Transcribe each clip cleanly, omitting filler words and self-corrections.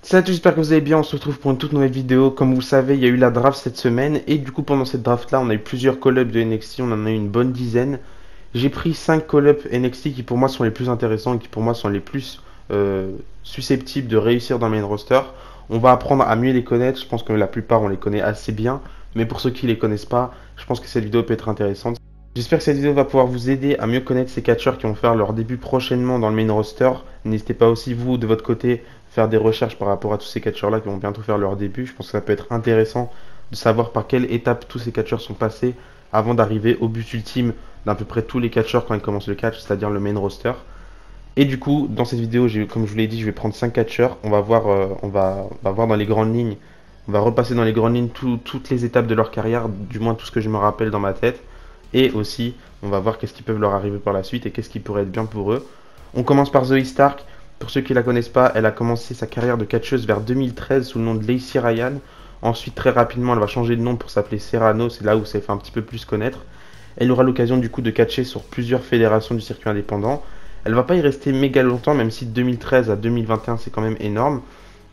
Salut à tous, j'espère que vous allez bien, on se retrouve pour une toute nouvelle vidéo. Comme vous le savez, il y a eu la draft cette semaine et du coup pendant cette draft là on a eu plusieurs call-ups de NXT, on en a eu une bonne dizaine. J'ai pris 5 call-ups NXT qui pour moi sont les plus intéressants et qui pour moi sont les plus susceptibles de réussir dans le main roster. On va apprendre à mieux les connaître, je pense que la plupart on les connaît assez bien, mais pour ceux qui les connaissent pas, je pense que cette vidéo peut être intéressante. J'espère que cette vidéo va pouvoir vous aider à mieux connaître ces catcheurs qui vont faire leur début prochainement dans le main roster. N'hésitez pas aussi vous de votre côté faire des recherches par rapport à tous ces catcheurs-là qui vont bientôt faire leur début. Je pense que ça peut être intéressant de savoir par quelle étape tous ces catcheurs sont passés avant d'arriver au but ultime d'à peu près tous les catcheurs quand ils commencent le catch, c'est-à-dire le main roster. Et du coup, dans cette vidéo, comme je vous l'ai dit, je vais prendre 5 catcheurs. On va voir, on va voir dans les grandes lignes. On va repasser dans les grandes lignes toutes les étapes de leur carrière, du moins tout ce que je me rappelle dans ma tête. Et aussi, on va voir qu'est-ce qui peut leur arriver par la suite et qu'est-ce qui pourrait être bien pour eux. On commence par Zoey Stark. Pour ceux qui ne la connaissent pas, elle a commencé sa carrière de catcheuse vers 2013 sous le nom de Lacey Ryan. Ensuite, très rapidement, elle va changer de nom pour s'appeler Serrano. C'est là où ça fait un petit peu plus connaître. Elle aura l'occasion du coup de catcher sur plusieurs fédérations du circuit indépendant. Elle va pas y rester méga longtemps, même si de 2013 à 2021 c'est quand même énorme.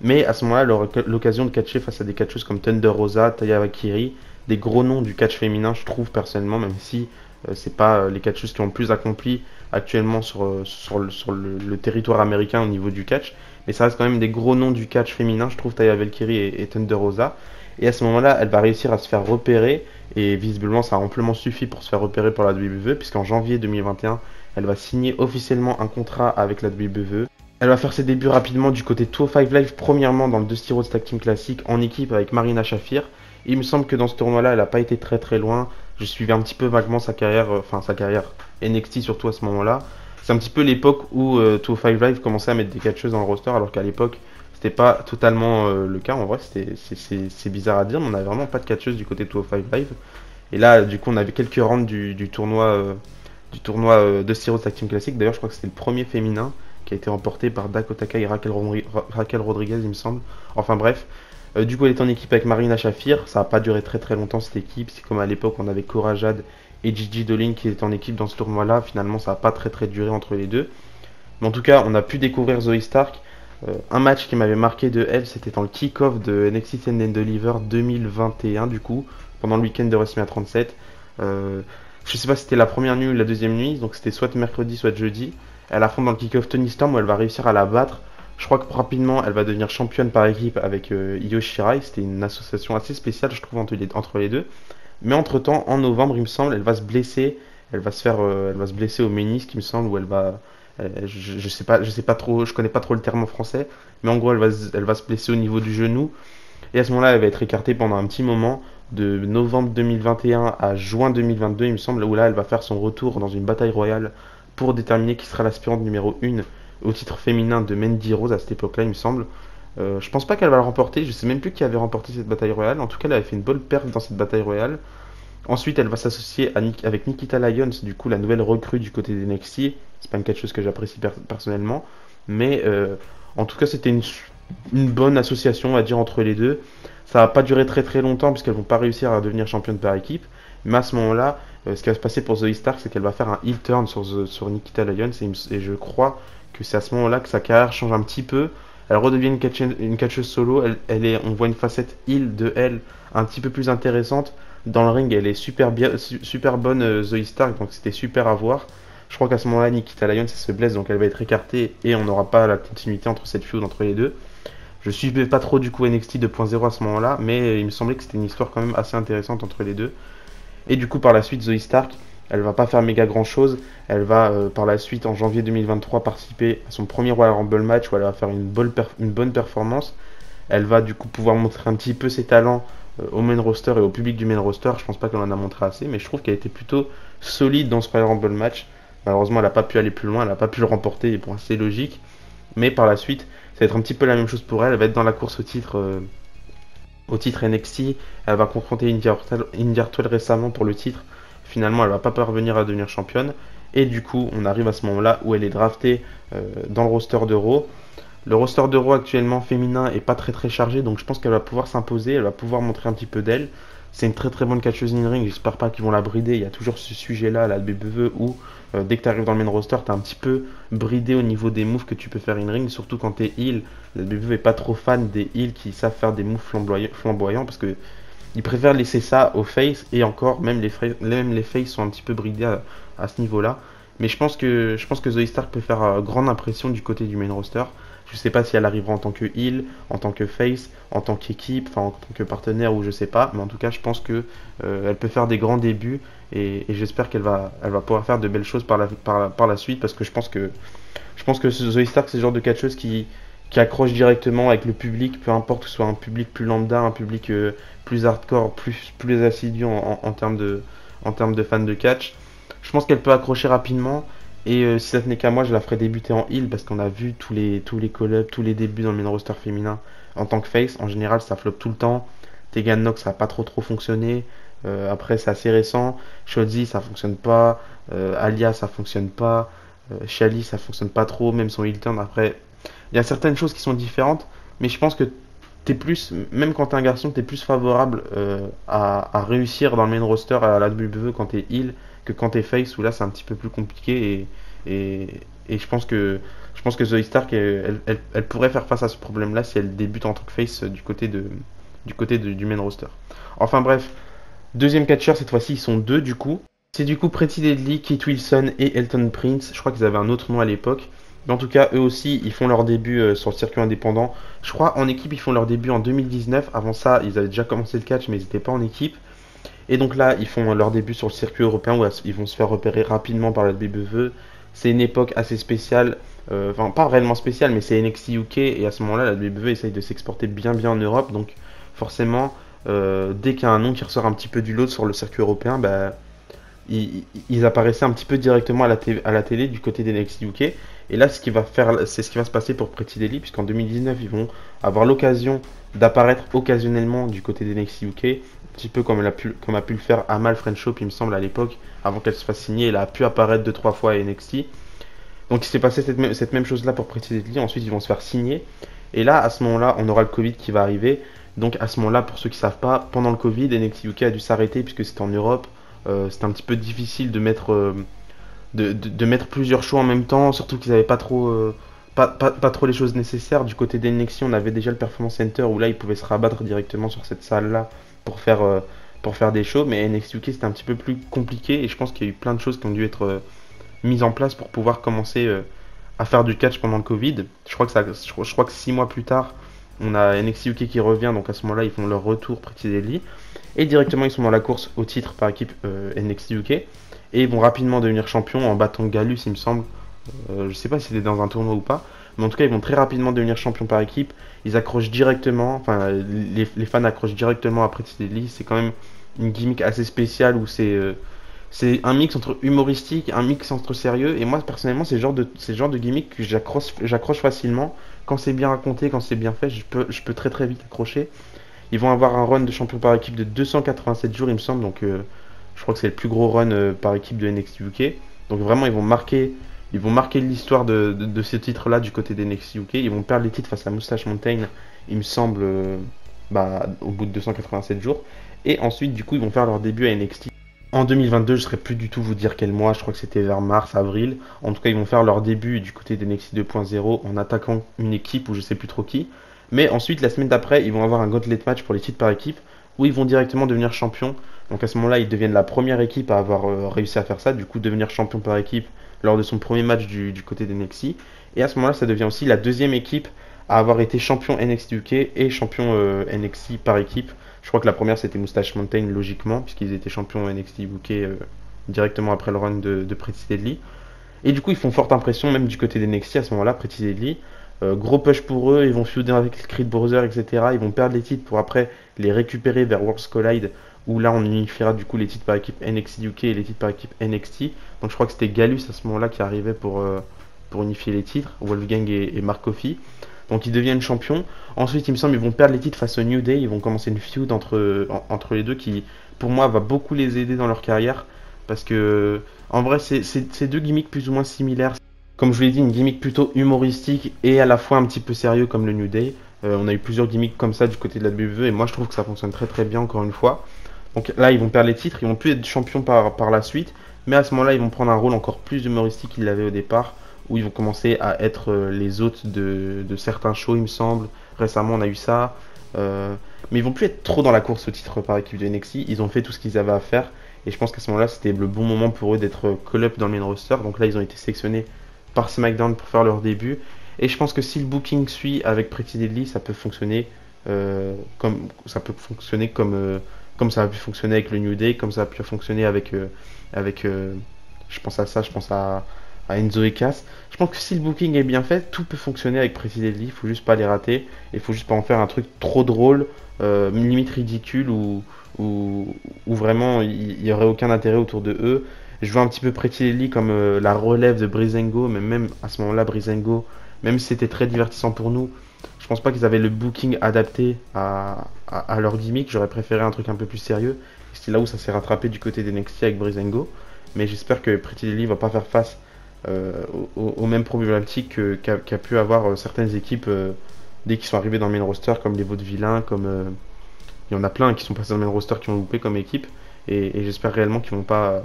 Mais à ce moment-là, elle aura l'occasion de catcher face à des catcheuses comme Thunder Rosa, Taya Valkyrie, des gros noms du catch féminin, je trouve personnellement, même si c'est pas les catcheuses qui ont le plus accompli actuellement sur le territoire américain au niveau du catch. Mais ça reste quand même des gros noms du catch féminin, je trouve, Taya Valkyrie et Thunder Rosa. Et à ce moment-là, elle va réussir à se faire repérer. Et visiblement, ça a amplement suffi pour se faire repérer pour la WWE, puisqu'en janvier 2021, elle va signer officiellement un contrat avec la WWE. Elle va faire ses débuts rapidement du côté 205 Live, premièrement dans le Dusty Rhodes Tag Team Classic en équipe avec Marina Shafir. Et il me semble que dans ce tournoi-là, elle n'a pas été très très loin. Je suivais un petit peu vaguement sa carrière, sa carrière NXT surtout à ce moment-là. C'est un petit peu l'époque où 205 Live commençait à mettre des catcheuses dans le roster, alors qu'à l'époque, c'était pas totalement le cas. En vrai, c'est bizarre à dire, mais on n'avait vraiment pas de catcheuses du côté 205 Live. Et là, du coup, on avait quelques rounds du tournoi Dusty Rhodes Tag Team Classic. D'ailleurs, je crois que c'était le premier féminin qui a été remporté par Dakota Kai et Raquel Rodriguez, il me semble. Enfin bref, du coup, elle est en équipe avec Marina Shafir. Ça n'a pas duré très très longtemps cette équipe. C'est comme à l'époque, on avait Cora Jade et Gigi Dolin qui étaient en équipe dans ce tournoi-là. Finalement, ça n'a pas très très duré entre les deux. Mais en tout cas, on a pu découvrir Zoey Stark. Un match qui m'avait marqué de elle, c'était dans le kick-off de NXT Stand and Deliver 2021, du coup, pendant le week-end de WrestleMania 37. Je sais pas si c'était la première nuit ou la deuxième nuit, donc c'était soit mercredi, soit jeudi. Elle affronte dans le kick-off Toni Storm où elle va réussir à la battre. Je crois que rapidement elle va devenir championne par équipe avec Io Shirai. C'était une association assez spéciale, je trouve, entre les deux. Mais entre temps, en novembre, il me semble, elle va se blesser. Elle va se blesser au ménisque, il me semble, où elle va. Je sais pas trop, je connais pas trop le terme en français, mais en gros, elle va se blesser au niveau du genou. Et à ce moment-là, elle va être écartée pendant un petit moment, de novembre 2021 à juin 2022, il me semble, où là, elle va faire son retour dans une bataille royale pour déterminer qui sera l'aspirante numéro 1 au titre féminin de Mandy Rose à cette époque-là, il me semble. Je pense pas qu'elle va le remporter, je sais même plus qui avait remporté cette bataille royale. En tout cas, elle avait fait une bonne perte dans cette bataille royale. Ensuite, elle va s'associer avec Nikita Lyons, du coup la nouvelle recrue du côté des NXT. C'est pas quelque chose que j'apprécie personnellement, mais en tout cas, c'était une bonne association, on va dire, entre les deux. Ça va pas durer très très longtemps puisqu'elles vont pas réussir à devenir championnes par équipe. Mais à ce moment-là, ce qui va se passer pour Zoey Stark, c'est qu'elle va faire un heel turn sur Nikita Lyons et je crois que c'est à ce moment-là que sa carrière change un petit peu. Elle redevient une catcheuse solo. On voit une facette heel de elle un petit peu plus intéressante. Dans le ring, elle est super bonne, Zoey Stark, donc c'était super à voir. Je crois qu'à ce moment-là, Nikita Lyons elle se blesse, donc elle va être écartée et on n'aura pas la continuité entre cette feud entre les deux. Je suivais pas trop du coup NXT 2.0 à ce moment-là, mais il me semblait que c'était une histoire quand même assez intéressante entre les deux. Et du coup, par la suite, Zoey Stark, elle va pas faire méga grand chose. Elle va par la suite, en janvier 2023, participer à son premier Royal Rumble match où elle va faire une bonne performance. Elle va du coup pouvoir montrer un petit peu ses talents au main roster et au public du main roster. Je pense pas qu'elle en a montré assez, mais je trouve qu'elle était plutôt solide dans ce Royal Rumble match. Malheureusement, elle n'a pas pu aller plus loin, elle n'a pas pu le remporter, et pour c'est logique. Mais par la suite, ça va être un petit peu la même chose pour elle. Elle va être dans la course au titre NXT. Elle va confronter Indy Hartwell récemment pour le titre. Finalement, elle va pas parvenir à devenir championne. Et du coup, on arrive à ce moment-là où elle est draftée dans le roster de Raw. Le roster de Raw actuellement féminin est pas très très chargé, donc je pense qu'elle va pouvoir s'imposer, elle va pouvoir montrer un petit peu d'elle. c'est une très très bonne catcheuse in-ring. J'espère pas qu'ils vont la brider. Il y a toujours ce sujet-là à la WWE où dès que tu arrives dans le main roster, tu es un petit peu bridé au niveau des moves que tu peux faire in-ring, surtout quand tu es heel. La WWE est pas trop fan des heels qui savent faire des moves flamboyants parce que ils préfèrent laisser ça aux face, et encore, même les face sont un petit peu bridés à ce niveau-là. Mais je pense que Zoe Stark peut faire grande impression du côté du main roster. Je sais pas si elle arrivera en tant que heel, en tant que face, en tant qu'équipe, enfin en tant que partenaire ou je sais pas. Mais en tout cas, je pense que elle peut faire des grands débuts et j'espère qu'elle va pouvoir faire de belles choses par la suite parce que je pense que Zoe Stark c'est le genre de catcheuse qui accroche directement avec le public, peu importe que ce soit un public plus lambda, un public plus hardcore, plus assidu en termes de fans de catch. Je pense qu'elle peut accrocher rapidement. Et si ça tenait qu'à moi, je la ferais débuter en heel parce qu'on a vu tous les call-ups, tous les débuts dans le main roster féminin en tant que face. En général, ça floppe tout le temps. Tegan Nox, ça n'a pas trop fonctionné. Après, c'est assez récent. Shotzi, ça fonctionne pas. Alia, ça fonctionne pas. Shali, ça fonctionne pas trop. Même son heel turn. Après, il y a certaines choses qui sont différentes. Mais je pense que t'es plus, même quand t'es un garçon, t'es plus favorable à réussir dans le main roster à la WWE quand t'es heel que quand t'es face où là c'est un petit peu plus compliqué et, et je pense que Zoe Stark elle pourrait faire face à ce problème là si elle débute en tant que face du main roster. Enfin bref, deuxième catcheur cette fois-ci ils sont deux du coup. C'est du coup Pretty Deadly, Kate Wilson et Elton Prince. Je crois qu'ils avaient un autre nom à l'époque. Mais en tout cas, eux aussi, ils font leur début sur le circuit indépendant. Je crois en équipe, ils font leur début en 2019. Avant ça, ils avaient déjà commencé le catch, mais ils n'étaient pas en équipe. Et donc là, ils font leur début sur le circuit européen où ils vont se faire repérer rapidement par la WWE. C'est une époque assez spéciale, enfin pas réellement spéciale, mais c'est NXT UK et à ce moment-là, la WWE essaye de s'exporter bien en Europe. Donc forcément, dès qu'il y a un nom qui ressort un petit peu du lot sur le circuit européen, bah, ils apparaissaient un petit peu directement à la télé du côté des NXT UK. Et là, c'est ce qui va se passer pour Pretty Deadly, puisqu'en 2019, ils vont avoir l'occasion d'apparaître occasionnellement du côté des NXT UK, un petit peu comme a pu le faire Amal Frenchop, il me semble, à l'époque, avant qu'elle se fasse signer. Elle a pu apparaître 2-3 fois à NXT. Donc il s'est passé cette même chose-là pour Pretty Deadly. Ensuite, ils vont se faire signer. Et là, à ce moment-là, on aura le Covid qui va arriver. Donc à ce moment-là, pour ceux qui ne savent pas, pendant le Covid, NXT UK a dû s'arrêter puisque c'était en Europe. C'était un petit peu difficile de mettre plusieurs shows en même temps, surtout qu'ils n'avaient pas trop les choses nécessaires. Du côté d'NXT, on avait déjà le Performance Center où là, ils pouvaient se rabattre directement sur cette salle-là pour faire des shows. Mais NXT UK, c'était un petit peu plus compliqué et je pense qu'il y a eu plein de choses qui ont dû être mises en place pour pouvoir commencer à faire du catch pendant le Covid. Je crois que 6 mois plus tard, on a NXT UK qui revient, donc à ce moment-là, ils font leur retour Pretty Deadly. Et directement, ils sont dans la course au titre par équipe NXT UK. Et ils vont rapidement devenir champions en battant Gallus, il me semble. Je sais pas si c'était dans un tournoi ou pas. Mais en tout cas, ils vont très rapidement devenir champions par équipe. Ils accrochent directement, enfin, les fans accrochent directement à Pretty Deadly. C'est quand même une gimmick assez spéciale où c'est un mix entre humoristique, un mix entre sérieux. Et moi, personnellement, c'est le genre de gimmick que j'accroche facilement. Quand c'est bien raconté, quand c'est bien fait, je peux très très vite accrocher. Ils vont avoir un run de champion par équipe de 287 jours, il me semble. Donc, je crois que c'est le plus gros run par équipe de NXT UK. Donc, vraiment, ils vont marquer l'histoire de ce titre-là du côté des NXT UK. Ils vont perdre les titres face à Moustache Mountain, il me semble, au bout de 287 jours. Et ensuite, du coup, ils vont faire leur début à NXT. En 2022, je ne saurais plus du tout vous dire quel mois, je crois que c'était vers mars, avril. En tout cas, ils vont faire leur début du côté des NXT 2.0 en attaquant une équipe ou je sais plus trop qui. Mais ensuite, la semaine d'après, ils vont avoir un gauntlet match pour les titres par équipe où ils vont directement devenir champions. Donc à ce moment-là, ils deviennent la première équipe à avoir réussi à faire ça, du coup devenir champion par équipe lors de son premier match du côté des NXT. Et à ce moment-là, ça devient aussi la deuxième équipe à avoir été champion NXT UK et champion NXT par équipe. Je crois que la première c'était Moustache Mountain logiquement, puisqu'ils étaient champions NXT UK directement après le run de Pretty Deadly. Et du coup, ils font forte impression même du côté des NXT à ce moment-là, Pretty Deadly. Gros push pour eux, ils vont feuder avec les Creed Brothers, etc. Ils vont perdre les titres pour après les récupérer vers Worlds Collide, où là on unifiera du coup les titres par équipe NXT UK et les titres par équipe NXT. Donc je crois que c'était Gallus à ce moment-là qui arrivait pour unifier les titres, Wolfgang et Mark Coffey. Donc ils deviennent champions. Ensuite, il me semble, ils vont perdre les titres face au New Day. Ils vont commencer une feud entre les deux qui, pour moi, va beaucoup les aider dans leur carrière. Parce que, en vrai, c'est deux gimmicks plus ou moins similaires. Comme je vous l'ai dit, une gimmick plutôt humoristique et à la fois un petit peu sérieux comme le New Day. On a eu plusieurs gimmicks comme ça du côté de la WWE et moi je trouve que ça fonctionne très très bien encore une fois. Donc là, ils vont perdre les titres, ils vont plus être champions par la suite, mais à ce moment-là, ils vont prendre un rôle encore plus humoristique qu'ils l'avaient au départ, où ils vont commencer à être les hôtes de certains shows, il me semble. Récemment, on a eu ça. Euh, mais ils vont plus être trop dans la course au titre par équipe de NXT. Ils ont fait tout ce qu'ils avaient à faire. Et je pense qu'à ce moment-là, c'était le bon moment pour eux d'être call-up dans le main roster. Donc là, ils ont été sélectionnés par SmackDown pour faire leur début. Et je pense que si le booking suit avec Pretty Deadly, ça peut fonctionner comme ça a pu fonctionner avec le New Day, comme ça a pu fonctionner avec je pense à ça, je pense à Enzo et Cass. Je pense que si le booking est bien fait, tout peut fonctionner avec Pretty Deadly. Il faut juste pas les rater. Et il faut juste pas en faire un truc trop drôle, limite ridicule ou vraiment il y aurait aucun intérêt autour de eux. Je vois un petit peu Pretty Deadly comme la relève de Breezango, mais même à ce moment-là, Breezango, même si c'était très divertissant pour nous, je pense pas qu'ils avaient le booking adapté à leur gimmick. J'aurais préféré un truc un peu plus sérieux. C'est là où ça s'est rattrapé du côté d'NXT avec Breezango. Mais j'espère que Pretty Deadly va pas faire face aux mêmes problématiques qu'a pu avoir certaines équipes dès qu'ils sont arrivés dans le main roster, comme les Vaudevillains, comme il y en a plein qui sont passés dans le main roster qui ont loupé comme équipe. Et j'espère réellement qu'ils vont pas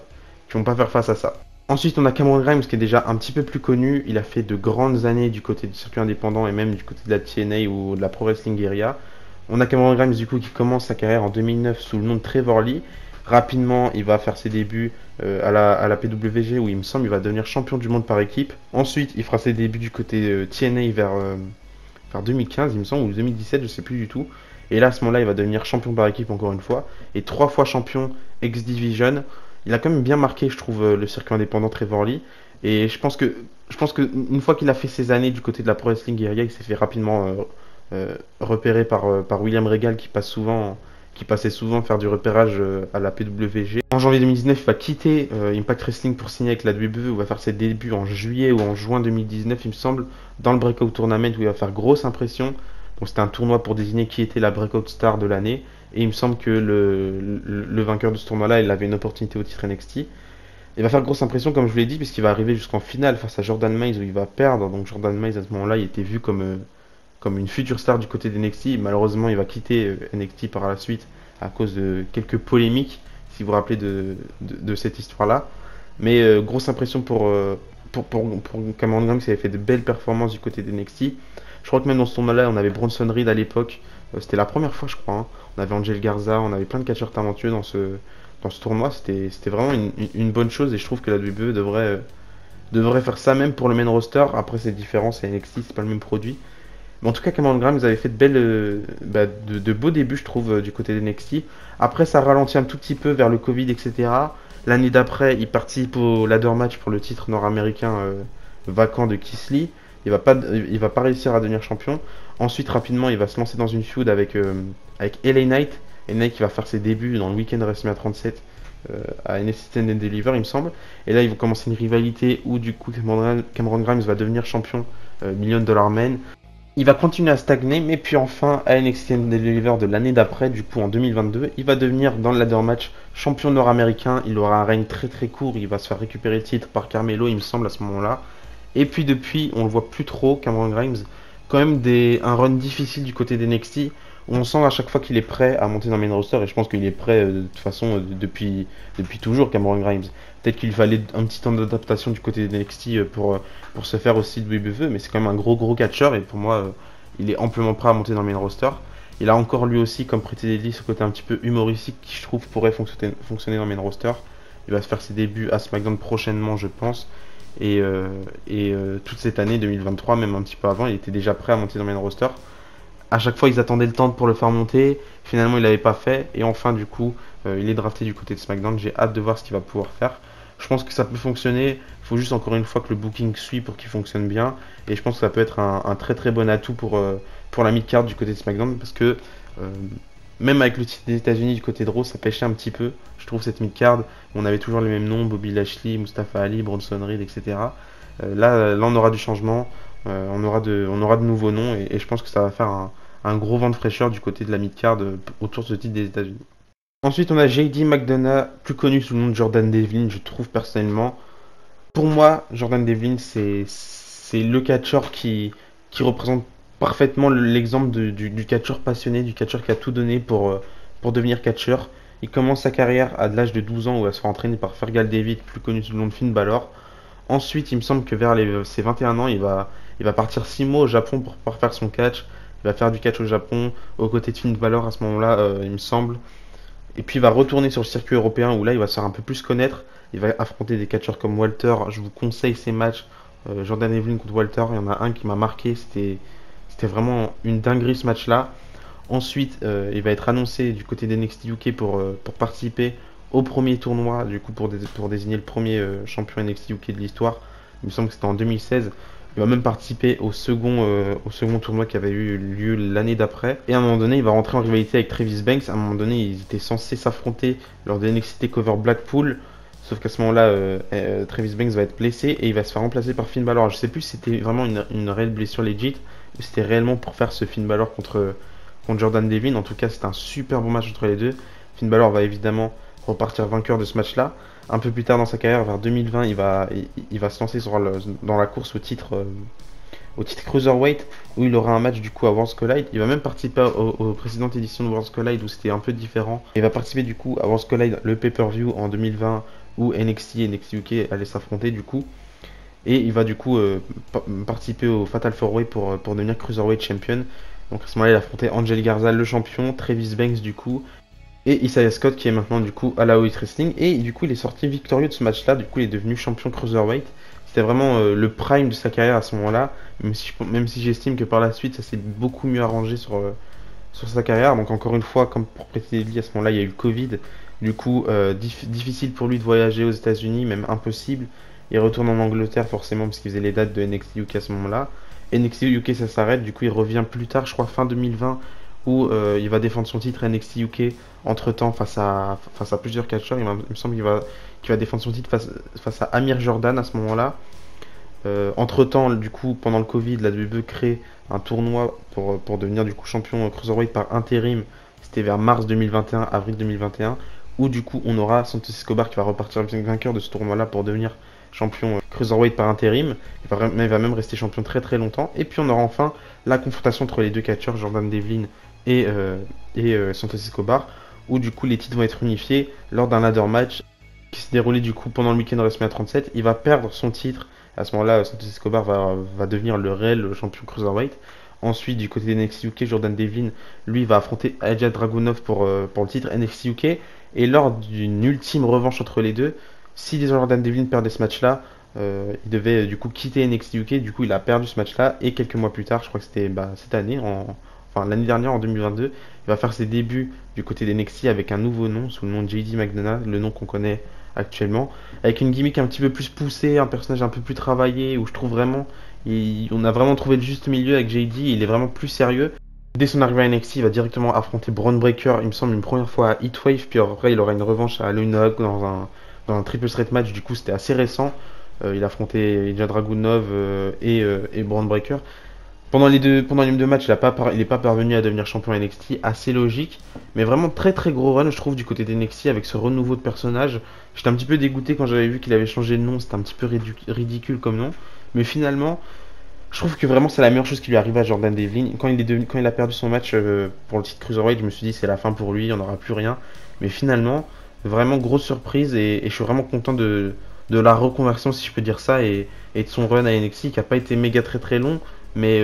faire face à ça. Ensuite, on a Cameron Grimes qui est déjà un petit peu plus connu. Il a fait de grandes années du côté du circuit indépendant et même du côté de la TNA ou de la Pro Wrestling Guerrilla. On a Cameron Grimes du coup qui commence sa carrière en 2009 sous le nom de Trevor Lee. Rapidement, il va faire ses débuts à la PWG où il me semble il va devenir champion du monde par équipe. Ensuite, il fera ses débuts du côté TNA vers 2015, il me semble, ou 2017, je sais plus du tout. Et là, à ce moment-là, il va devenir champion par équipe encore une fois. Et 3 fois champion X Division. Il a quand même bien marqué, je trouve, le circuit indépendant Trevor Lee. Et je pense que une fois qu'il a fait ses années du côté de la Pro Wrestling Guerrilla, il s'est fait rapidement repérer par William Regal qui passait souvent faire du repérage à la PWG. En janvier 2019, il va quitter Impact Wrestling pour signer avec la WWE où il va faire ses débuts en juillet ou en juin 2019, il me semble, dans le Breakout Tournament où il va faire grosse impression. Donc c'était un tournoi pour désigner qui était la Breakout Star de l'année. Et il me semble que le vainqueur de ce tournoi-là, il avait une opportunité au titre NXT. Il va faire grosse impression, comme je vous l'ai dit, puisqu'il va arriver jusqu'en finale face à Jordan Myles où il va perdre. Donc Jordan Myles, à ce moment-là, il était vu comme une future star du côté d'NXT. Malheureusement, il va quitter NXT par la suite à cause de quelques polémiques, si vous vous rappelez de cette histoire-là. Mais grosse impression pour Cameron Grimes qui avait fait de belles performances du côté d'NXT. Je crois que même dans ce tournoi-là, on avait Bronson Reed à l'époque. C'était la première fois, je crois, hein. On avait Angel Garza, on avait plein de catcheurs talentueux dans ce tournoi. C'était vraiment une bonne chose et je trouve que la WWE devrait faire ça même pour le main roster. Après, c'est différent, c'est NXT, c'est pas le même produit. Mais en tout cas, Cameron Grimes avait fait de beaux débuts, je trouve, du côté d'NXT. Après, ça ralentit un tout petit peu vers le Covid, etc. L'année d'après, il participe au ladder match pour le titre nord-américain vacant de Keith Lee. Il va pas réussir à devenir champion. Ensuite, rapidement, il va se lancer dans une feud avec LA Knight. LA Knight qui va faire ses débuts dans le week-end WrestleMania 37 à NXT Stand and Deliver, il me semble. Et là, ils vont commencer une rivalité où, du coup, Cameron Grimes va devenir champion Million Dollar Man. Il va continuer à stagner, mais puis enfin, à NXT Stand and Deliver de l'année d'après, du coup en 2022, il va devenir dans le ladder match champion nord-américain. Il aura un règne très très court, il va se faire récupérer le titre par Carmelo, il me semble, à ce moment-là. Et puis depuis, on le voit plus trop, Cameron Grimes. Quand même un run difficile du côté d'NXT, où on sent à chaque fois qu'il est prêt à monter dans le main roster, et je pense qu'il est prêt de toute façon depuis toujours, Cameron Grimes. Peut-être qu'il fallait un petit temps d'adaptation du côté d'NXT pour se faire aussi de WWE, mais c'est quand même un gros catcheur, et pour moi, il est amplement prêt à monter dans le main roster. Il a encore lui aussi, comme Pretty Deadly, ce côté un petit peu humoristique qui je trouve pourrait fonctionner dans le main roster. Il va se faire ses débuts à SmackDown prochainement, je pense. Et toute cette année 2023, même un petit peu avant, il était déjà prêt à monter dans le main roster. À chaque fois, ils attendaient le temps pour le faire monter. Finalement, il l'avait pas fait. Et enfin, du coup, il est drafté du côté de SmackDown. J'ai hâte de voir ce qu'il va pouvoir faire. Je pense que ça peut fonctionner. Il faut juste encore une fois que le booking suit pour qu'il fonctionne bien. Et je pense que ça peut être un très très bon atout pour la mid-card du côté de SmackDown. Parce que même avec le titre des États-Unis du côté de Raw, ça pêchait un petit peu. Je trouve cette mid-card. On avait toujours les mêmes noms, Bobby Lashley, Mustafa Ali, Bronson Reed, etc. Là, on aura du changement. On aura de nouveaux noms. Et je pense que ça va faire un gros vent de fraîcheur du côté de la mid-card autour de ce titre des États-Unis. Ensuite, on a JD McDonough, plus connu sous le nom de Jordan Devlin, je trouve personnellement. Pour moi, Jordan Devlin, c'est le catcheur qui représente parfaitement l'exemple du catcheur passionné, du catcheur qui a tout donné pour devenir catcheur. Il commence sa carrière à l'âge de 12 ans où il va se faire entraîner par Fergal David, plus connu sous le nom de Finn Balor. Ensuite, il me semble que vers ses 21 ans, il va partir 6 mois au Japon pour pouvoir faire son catch. Il va faire du catch au Japon, aux côtés de Finn Balor à ce moment-là, il me semble. Et puis il va retourner sur le circuit européen où là, il va se faire un peu plus connaître. Il va affronter des catcheurs comme Walter. Je vous conseille ces matchs. Jordan Devlin contre Walter, il y en a un qui m'a marqué. C'était vraiment une dinguerie ce match-là. Ensuite, il va être annoncé du côté d'NXT UK pour participer au premier tournoi, du coup pour désigner le premier champion NXT UK de l'histoire. Il me semble que c'était en 2016. Il va même participer au second tournoi qui avait eu lieu l'année d'après. Et à un moment donné, il va rentrer en rivalité avec Travis Banks. À un moment donné, ils étaient censés s'affronter lors de NXT TakeOver Blackpool. Sauf qu'à ce moment-là, Travis Banks va être blessé et il va se faire remplacer par Finn Balor. Alors, je sais plus si c'était vraiment une réelle blessure legit ou si c'était réellement pour faire ce Finn Balor contre Jordan Devlin. En tout cas, c'était un super bon match entre les deux. Finn Balor va évidemment repartir vainqueur de ce match-là. Un peu plus tard dans sa carrière, vers 2020, il va se lancer dans la course au titre Cruiserweight, où il aura un match du coup à Worlds Collide. Il va même participer aux précédentes éditions de Worlds Collide où c'était un peu différent. Il va participer du coup à Worlds Collide, le pay-per-view en 2020, où NXT et NXT UK allaient s'affronter du coup. Et il va du coup participer au Fatal 4-Way pour devenir Cruiserweight Champion. Donc à ce moment-là, il affrontait Angel Garza, le champion, Travis Banks du coup, et Isaiah Scott qui est maintenant du coup à la All Wrestling. Et du coup, il est sorti victorieux de ce match-là. Du coup, il est devenu champion Cruiserweight. C'était vraiment le prime de sa carrière à ce moment-là. Même si j'estime que par la suite, ça s'est beaucoup mieux arrangé sur sa carrière. Donc encore une fois, comme pour précéder à ce moment-là, il y a eu le Covid. Du coup, difficile pour lui de voyager aux États-Unis, même impossible. Il retourne en Angleterre forcément parce qu'il faisait les dates de NXT UK à ce moment-là. NXT UK ça s'arrête, du coup il revient plus tard, je crois fin 2020, où il va défendre son titre NXT UK entre temps face à plusieurs catcheurs. Il me semble qu'il va défendre son titre face à Amir Jordan à ce moment-là. Entre temps, du coup, pendant le Covid, la WWE crée un tournoi pour devenir du coup champion Cruiserweight par intérim. C'était vers mars 2021, avril 2021, où du coup on aura Santos Escobar qui va repartir vainqueur de ce tournoi-là pour devenir champion Cruiserweight par intérim. Il va même rester champion très très longtemps. Et puis on aura enfin la confrontation entre les deux catcheurs, Jordan Devlin et Santos Escobar, où du coup les titres vont être unifiés lors d'un ladder match qui s'est déroulé du coup pendant le week-end de WrestleMania 37. Il va perdre son titre. À ce moment-là, Santos Escobar va devenir le réel champion Cruiserweight. Ensuite, du côté de NXT UK, Jordan Devlin, lui, va affronter Ilja Dragunov pour le titre NXT UK. Et lors d'une ultime revanche entre les deux, si Jordan Devlin perdait ce match-là, il devait du coup quitter NXT UK. Du coup, il a perdu ce match-là. Et quelques mois plus tard, je crois que c'était cette année, enfin l'année dernière, en 2022, il va faire ses débuts du côté d'NXT avec un nouveau nom, sous le nom de JD McDonough, le nom qu'on connaît actuellement, avec une gimmick un petit peu plus poussée, un personnage un peu plus travaillé, où je trouve vraiment, on a vraiment trouvé le juste milieu avec JD, il est vraiment plus sérieux. Dès son arrivée à NXT, il va directement affronter Braun Breaker, il me semble une première fois à Heatwave, puis après il aura une revanche à Loinhawk dans un triple threat match, du coup c'était assez récent. Il affrontait Ilja Dragunov et Braun Breaker. Pendant les deux matchs, il n'est pas parvenu à devenir champion NXT, assez logique, mais vraiment très très gros run, je trouve, du côté d'NXT avec ce renouveau de personnage. J'étais un petit peu dégoûté quand j'avais vu qu'il avait changé de nom, c'était un petit peu ridicule comme nom, mais finalement, je trouve que vraiment c'est la meilleure chose qui lui arrive à Jordan Devlin. Quand il a perdu son match pour le titre Cruiserweight, je me suis dit c'est la fin pour lui, on n'aura plus rien, mais finalement, vraiment grosse surprise et je suis vraiment content de la reconversion, si je peux dire ça, et de son run à NXT qui n'a pas été méga très très long, mais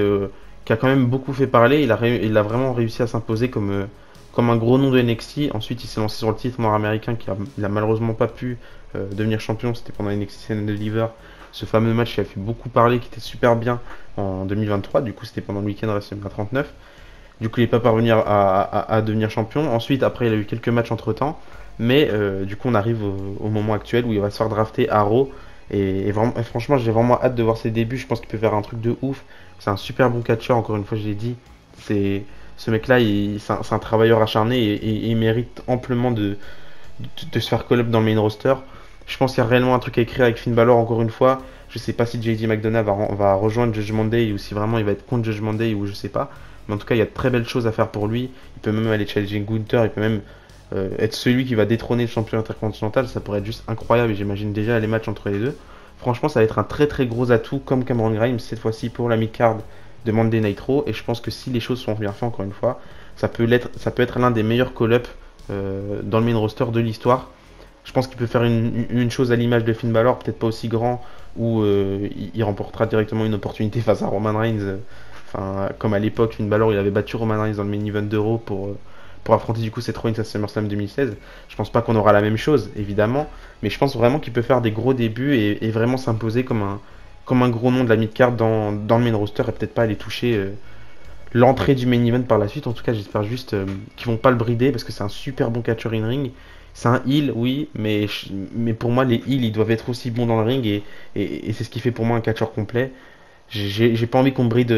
qui a quand même beaucoup fait parler. Il a vraiment réussi à s'imposer comme un gros nom de NXT. Ensuite, il s'est lancé sur le titre nord-américain il a malheureusement pas pu devenir champion. C'était pendant NXT Stand and Deliver, ce fameux match qui a fait beaucoup parler, qui était super bien en 2023. Du coup, c'était pendant le week-end WrestleMania 39. Du coup, il n'est pas parvenu à devenir champion. Ensuite, après, il a eu quelques matchs entre temps. Mais du coup, on arrive au moment actuel où il va se faire drafter à Raw. Et franchement, j'ai vraiment hâte de voir ses débuts. Je pense qu'il peut faire un truc de ouf. C'est un super bon catcheur, encore une fois, je l'ai dit. Ce mec-là, c'est un travailleur acharné et il mérite amplement de se faire call-up dans le main roster. Je pense qu'il y a réellement un truc à écrire avec Finn Balor, encore une fois. Je sais pas si JD McDonough va rejoindre Judgment Day ou si vraiment il va être contre Judgment Day ou je sais pas. Mais en tout cas, il y a de très belles choses à faire pour lui. Il peut même aller challenger Gunther, il peut même être celui qui va détrôner le champion intercontinental. Ça pourrait être juste incroyable et j'imagine déjà les matchs entre les deux. Franchement, ça va être un très très gros atout comme Cameron Grimes cette fois-ci pour la mid-card de Monday Night Raw. Et je pense que si les choses sont bien faites, encore une fois, ça peut être l'un des meilleurs call-ups dans le main roster de l'histoire. Je pense qu'il peut faire une chose à l'image de Finn Balor, peut-être pas aussi grand, où il remportera directement une opportunité face à Roman Reigns. Enfin, comme à l'époque, Finn Balor il avait battu Roman Reigns dans le main event d'Euro pour affronter du coup Seth Rollins à SummerSlam 2016. Je pense pas qu'on aura la même chose, évidemment, mais je pense vraiment qu'il peut faire des gros débuts et vraiment s'imposer comme un gros nom de la mid-card dans le main roster et peut-être pas aller toucher l'entrée du main event par la suite. En tout cas, j'espère juste qu'ils vont pas le brider parce que c'est un super bon catcher in ring. C'est un heel, oui, mais pour moi, les heels, ils doivent être aussi bons dans le ring et c'est ce qui fait pour moi un catcher complet. J'ai pas envie qu'on bride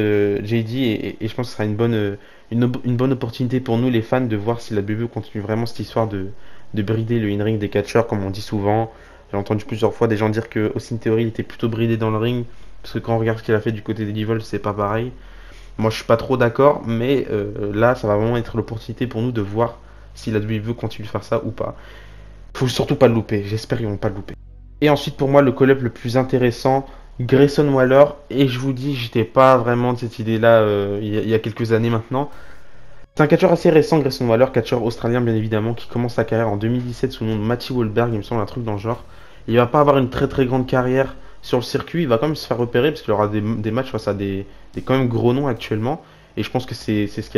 JD et je pense que ce sera une bonne opportunité pour nous, les fans, de voir si la WWE continue vraiment cette histoire de brider le in-ring des catchers, comme on dit souvent. J'ai entendu plusieurs fois des gens dire que Austin Theory il était plutôt bridé dans le ring, parce que quand on regarde ce qu'il a fait du côté des Devils, c'est pas pareil. Moi, je suis pas trop d'accord, mais là, ça va vraiment être l'opportunité pour nous de voir si la WWE continue de faire ça ou pas. Faut surtout pas le louper. J'espère qu'ils vont pas le louper. Et ensuite, pour moi, le call-up le plus intéressant, Grayson Waller. Et je vous dis, j'étais pas vraiment de cette idée-là il y a quelques années maintenant. C'est un catcheur assez récent, Grayson Waller, catcheur australien bien évidemment, qui commence sa carrière en 2017 sous le nom de Matthew Wahlberg, il me semble un truc dans le genre. Il va pas avoir une très très grande carrière sur le circuit, il va quand même se faire repérer parce qu'il aura des matchs face à des quand même gros noms actuellement. Et je pense que c'est ce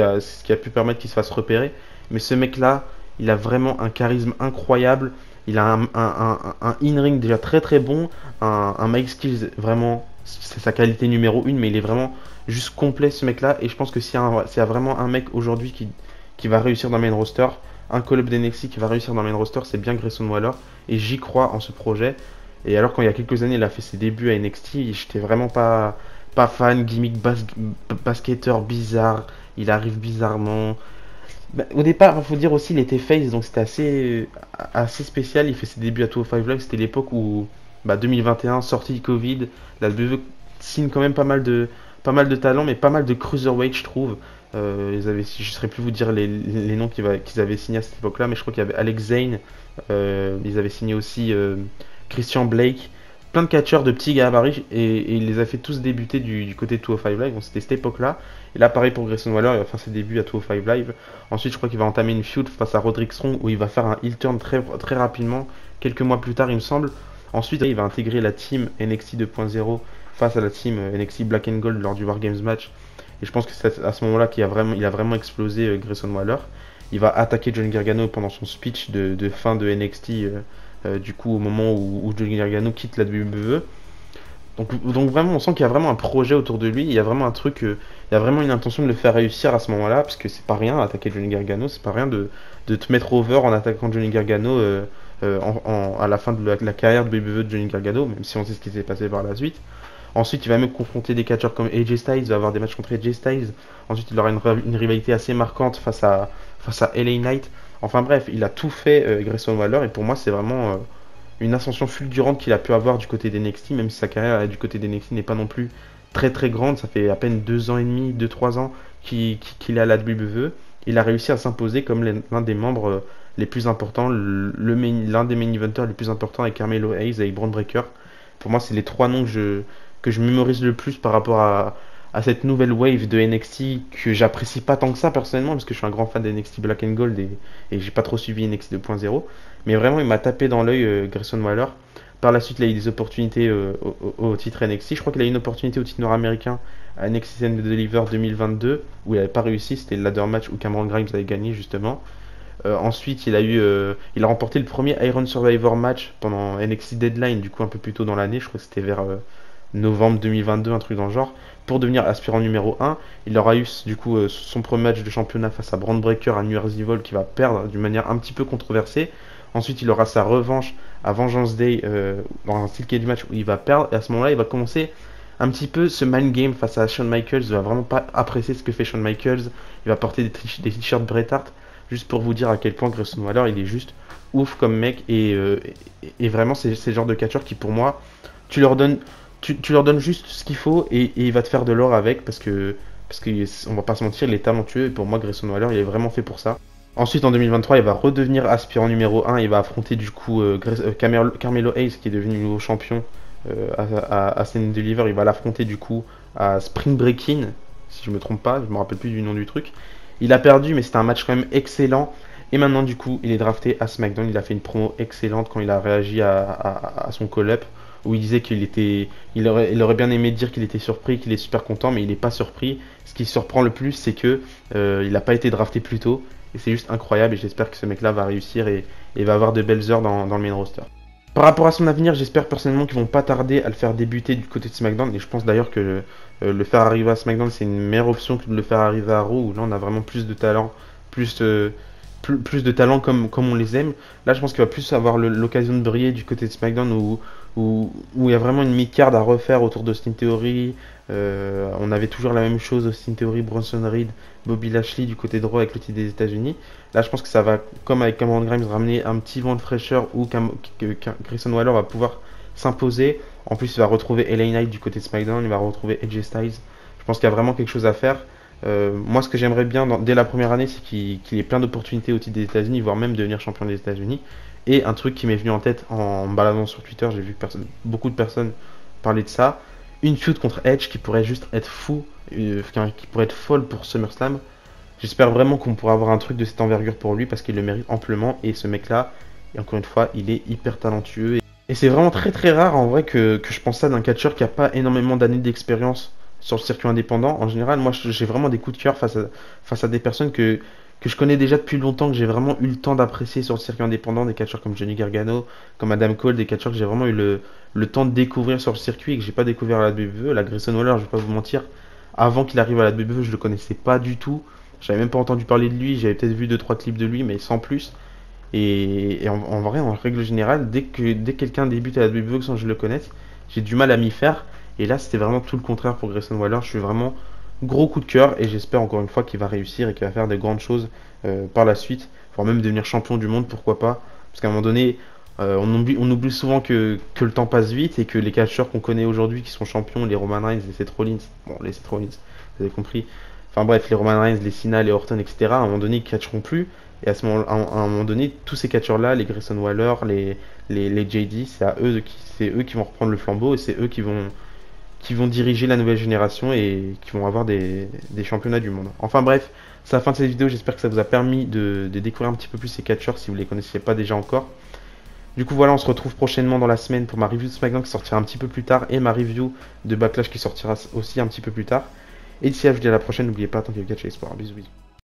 qui a pu permettre qu'il se fasse repérer. Mais ce mec-là, il a vraiment un charisme incroyable. Il a un in-ring déjà très très bon, un mic skills vraiment, c'est sa qualité numéro une, mais il est vraiment juste complet ce mec là. Et je pense que s'il y a vraiment un mec aujourd'hui qui va réussir dans le main roster, un call-up d'NXT qui va réussir dans le main roster, c'est bien Grayson Waller. Et j'y crois en ce projet. Et alors quand il y a quelques années il a fait ses débuts à NXT, j'étais vraiment pas fan, gimmick basketteur bizarre, il arrive bizarrement. Bah, au départ, il faut dire aussi, il était face, donc c'était assez spécial. Il fait ses débuts à 205 Live, c'était l'époque où, 2021, sortie du Covid, la WWE signe quand même pas mal de talents, mais pas mal de cruiserweight, je trouve. Je ne saurais plus vous dire les noms qu'ils avaient signés à cette époque-là, mais je crois qu'il y avait Alex Zane, ils avaient signé aussi Christian Blake, plein de catcheurs de petits gabarits, et il les a fait tous débuter du côté de 205 Live, donc c'était cette époque-là. Et là, pareil pour Grayson Waller, il va faire ses débuts à 205 Live. Ensuite, je crois qu'il va entamer une feud face à Roderick Strong où il va faire un heel turn très, très rapidement, quelques mois plus tard, il me semble. Ensuite, il va intégrer la team NXT 2.0 face à la team NXT Black and Gold lors du War Games match. Et je pense que c'est à ce moment-là qu'il a vraiment explosé Grayson Waller. Il va attaquer Johnny Gargano pendant son speech de fin de NXT, du coup, au moment où Johnny Gargano quitte la WWE. Donc vraiment, on sent qu'il y a vraiment un projet autour de lui. Il y a vraiment un truc, il y a vraiment une intention de le faire réussir à ce moment-là, parce que c'est pas rien attaquer Johnny Gargano, c'est pas rien de te mettre over en attaquant Johnny Gargano à la fin de la carrière de WWE de Johnny Gargano, même si on sait ce qui s'est passé par la suite. Ensuite, il va même confronter des catcheurs comme AJ Styles, il va avoir des matchs contre AJ Styles. Ensuite, il aura une rivalité assez marquante face à LA Knight. Enfin bref, il a tout fait, Grayson Waller, et pour moi, c'est vraiment une ascension fulgurante qu'il a pu avoir du côté d'NXT, même si sa carrière du côté d'NXT n'est pas non plus très très grande. Ça fait à peine 2 ans et demi, 2-3 ans qu'il est à la WWE. Il a réussi à s'imposer comme l'un des membres les plus importants, l'un des main eventers les plus importants avec Carmelo Hayes et Braun Breaker. Pour moi, c'est les 3 noms que je mémorise le plus par rapport à cette nouvelle wave de NXT que j'apprécie pas tant que ça personnellement parce que je suis un grand fan de NXT Black and Gold et j'ai pas trop suivi NXT 2.0, mais vraiment il m'a tapé dans l'œil Grayson Waller. Par la suite, il a eu des opportunités au titre NXT. Je crois qu'il a eu une opportunité au titre nord-américain à NXT Stand Deliver 2022 où il n'avait pas réussi. C'était le ladder match où Cameron Grimes avait gagné justement. Ensuite, il a remporté le premier Iron Survivor match pendant NXT Deadline, du coup un peu plus tôt dans l'année. Je crois que c'était vers novembre 2022, un truc dans le genre, pour devenir aspirant numéro 1. Il aura eu du coup son premier match de championnat face à Braun Breaker à New Year's Evil qui va perdre d'une manière un petit peu controversée. Ensuite, il aura sa revanche à Vengeance Day dans un steel cage match où il va perdre. Et à ce moment-là, il va commencer un petit peu ce mind game face à Shawn Michaels. Il va vraiment pas apprécier ce que fait Shawn Michaels. Il va porter des t-shirts Bret Hart. Juste pour vous dire à quel point Grayson Waller, il est juste ouf comme mec. Et vraiment, c'est le genre de catcheur qui, pour moi, tu leur donnes juste ce qu'il faut et il va te faire de l'or avec parce que on va pas se mentir, il est talentueux et pour moi Grayson Waller il est vraiment fait pour ça. Ensuite en 2023 il va redevenir aspirant numéro 1, il va affronter du coup Carmelo Hayes qui est devenu nouveau champion à Stand Deliver, il va l'affronter du coup à Spring Breaking si je me trompe pas, je me rappelle plus du nom du truc. Il a perdu mais c'était un match quand même excellent Et maintenant, du coup, il est drafté à SmackDown. Il a fait une promo excellente quand il a réagi à son call-up, où il disait il aurait bien aimé dire qu'il était surpris, qu'il est super content, mais il n'est pas surpris. Ce qui surprend le plus, c'est que il n'a pas été drafté plus tôt. Et c'est juste incroyable. Et j'espère que ce mec-là va réussir et va avoir de belles heures dans le main roster. Par rapport à son avenir, j'espère personnellement qu'ils vont pas tarder à le faire débuter du côté de SmackDown. Et je pense d'ailleurs que le faire arriver à SmackDown, c'est une meilleure option que de le faire arriver à Raw, où là on a vraiment plus de talent, plus, plus de talent comme on les aime. Là, je pense qu'il va plus avoir l'occasion de briller du côté de SmackDown, où il y a vraiment une mid-card à refaire autour d'Austin Theory. On avait toujours la même chose, Austin Theory, Bronson Reed, Bobby Lashley du côté droit avec le titre des États-Unis. Là, je pense que ça va, comme avec Cameron Grimes, ramener un petit vent de fraîcheur où Grayson Waller va pouvoir s'imposer. En plus, il va retrouver LA Knight du côté de SmackDown, il va retrouver AJ Styles. Je pense qu'il y a vraiment quelque chose à faire. Moi, ce que j'aimerais bien dès la première année, c'est qu'il ait plein d'opportunités au titre des États-Unis, voire même devenir champion des États-Unis. Et un truc qui m'est venu en tête en me baladant sur Twitter, j'ai vu beaucoup de personnes parler de ça. Une feud contre Edge qui pourrait juste être fou, qui pourrait être folle pour SummerSlam. J'espère vraiment qu'on pourra avoir un truc de cette envergure pour lui parce qu'il le mérite amplement. Et ce mec-là, et encore une fois, il est hyper talentueux. Et c'est vraiment très très rare en vrai que je pense ça d'un catcheur qui a pas énormément d'années d'expérience sur le circuit indépendant. En général, moi j'ai vraiment des coups de cœur face à des personnes que je connais déjà depuis longtemps, que j'ai vraiment eu le temps d'apprécier sur le circuit indépendant, des catcheurs comme Johnny Gargano, comme Adam Cole, des catcheurs que j'ai vraiment eu le temps de découvrir sur le circuit et que j'ai pas découvert à la WWE. La Grayson Waller, je vais pas vous mentir, avant qu'il arrive à la WWE, je le connaissais pas du tout. J'avais même pas entendu parler de lui, j'avais peut-être vu 2-3 clips de lui, mais sans plus. Et en vrai, en règle générale, dès que quelqu'un débute à la WWE sans que je le connaisse, j'ai du mal à m'y faire. Et là, c'était vraiment tout le contraire pour Grayson Waller. Je suis vraiment gros coup de cœur et j'espère encore une fois qu'il va réussir et qu'il va faire de grandes choses par la suite, voire même devenir champion du monde, pourquoi pas. Parce qu'à un moment donné, on oublie souvent que le temps passe vite et que les catcheurs qu'on connaît aujourd'hui qui sont champions, les Roman Reigns, les Seth Rollins, bon, les Seth Rollins, vous avez compris. Enfin bref, les Roman Reigns, les Cena, les Orton, etc. À un moment donné, ils catcheront plus. Et à un moment donné, tous ces catcheurs-là, les Grayson Waller, les JD, c'est eux qui vont reprendre le flambeau et c'est eux qui vont diriger la nouvelle génération et qui vont avoir des championnats du monde. Enfin bref, c'est la fin de cette vidéo, j'espère que ça vous a permis de découvrir un petit peu plus ces catcheurs si vous ne les connaissiez pas déjà encore. Du coup voilà, on se retrouve prochainement dans la semaine pour ma review de SmackDown qui sortira un petit peu plus tard et ma review de Backlash qui sortira aussi un petit peu plus tard. Et d'ici là, je vous dis à la prochaine, n'oubliez pas, tant qu'il y a le catch et l'espoir. Bisous bisous.